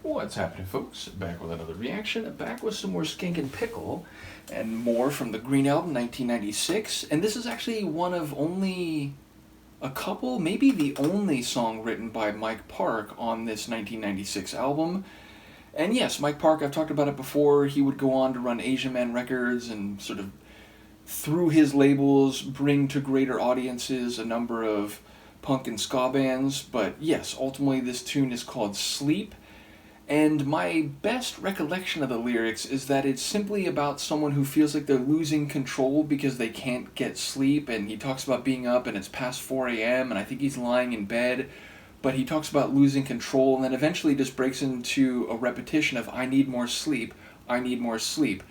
What's happening, folks? Back with another reaction, back with some more Skankin Pickle, and more from the Green Album, 1996. And this is actually one of only a couple, maybe the only song written by Mike Park on this 1996 album. And yes, Mike Park, I've talked about it before, he would go on to run Asian Man Records and sort of, through his labels, bring to greater audiences a number of punk and ska bands. But yes, ultimately this tune is called Sleep. And my best recollection of the lyrics is that it's simply about someone who feels like they're losing control because they can't get sleep, and he talks about being up and it's past 4 a.m. and I think he's lying in bed, but he talks about losing control and then eventually just breaks into a repetition of I need more sleep, I need more sleep.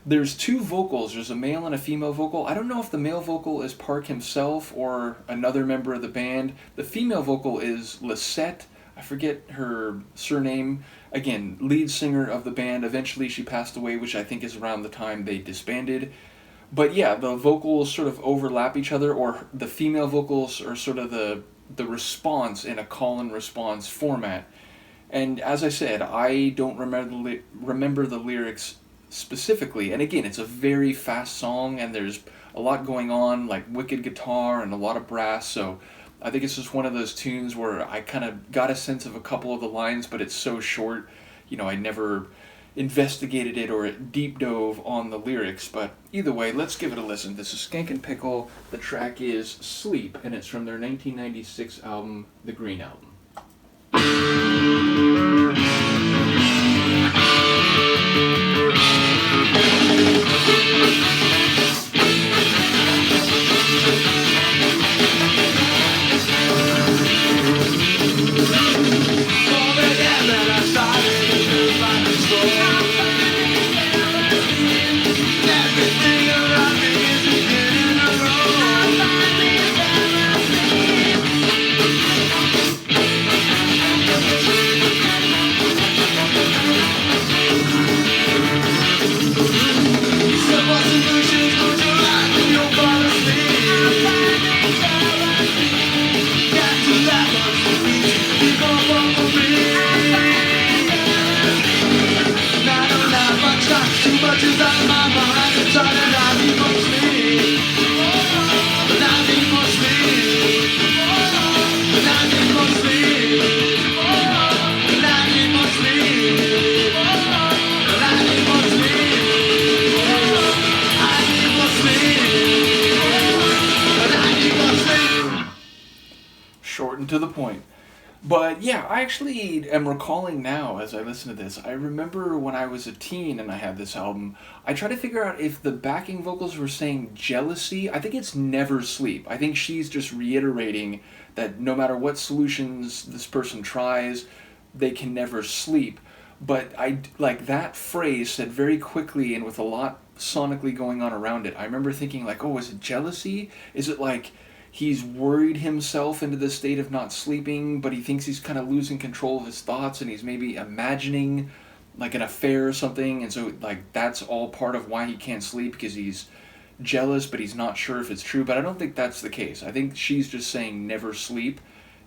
There's two vocals, there's a male and a female vocal. I don't know if the male vocal is Park himself or another member of the band. The female vocal is Lisette. I forget her surname. Again, lead singer of the band. Eventually she passed away, which I think is around the time they disbanded. But yeah, the vocals sort of overlap each other, or the female vocals are sort of the response in a call and response format. And as I said, I don't remember the lyrics specifically. And again, it's a very fast song and there's a lot going on, like wicked guitar and a lot of brass, so I think it's just one of those tunes where I kind of got a sense of a couple of the lines, but it's so short, you know, I never investigated it or deep dove on the lyrics. But either way, let's give it a listen. This is Skankin Pickle, the track is Sleep, and it's from their 1996 album, The Green Album. Short and to the point. But yeah, I actually am recalling now as I listen to this, I remember when I was a teen and I had this album, I tried to figure out if the backing vocals were saying jealousy. I think it's never sleep. I think she's just reiterating that no matter what solutions this person tries, they can never sleep. But I like that phrase said very quickly and with a lot sonically going on around it. I remember thinking like, oh, is it jealousy? Is it like he's worried himself into the state of not sleeping, but he thinks he's kind of losing control of his thoughts and he's maybe imagining like an affair or something, and so like that's all part of why he can't sleep, because he's jealous but he's not sure if it's true. But I don't think that's the case. I think she's just saying never sleep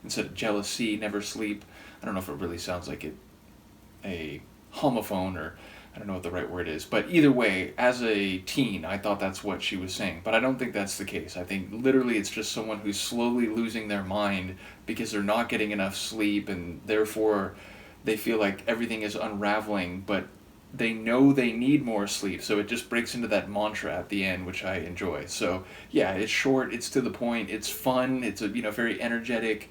instead of jealousy, never sleep. I don't know if it really sounds like a homophone, or I don't know what the right word is, but either way, as a teen, I thought that's what she was saying, but I don't think that's the case. I think literally it's just someone who's slowly losing their mind because they're not getting enough sleep, and therefore they feel like everything is unraveling, but they know they need more sleep, so it just breaks into that mantra at the end, which I enjoy. So yeah, it's short, it's to the point, it's fun, it's a very energetic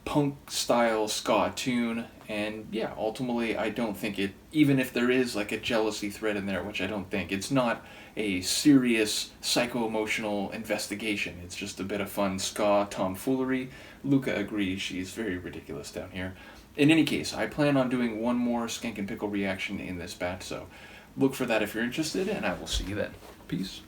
punk style ska tune, and yeah, ultimately I don't think it, even if there is like a jealousy thread in there, which I don't think, it's not a serious psycho-emotional investigation. It's just a bit of fun ska tomfoolery. Luca agrees, she's very ridiculous down here. In any case, I plan on doing one more Skankin Pickle reaction in this batch, so look for that if you're interested, and I will see you then. Peace.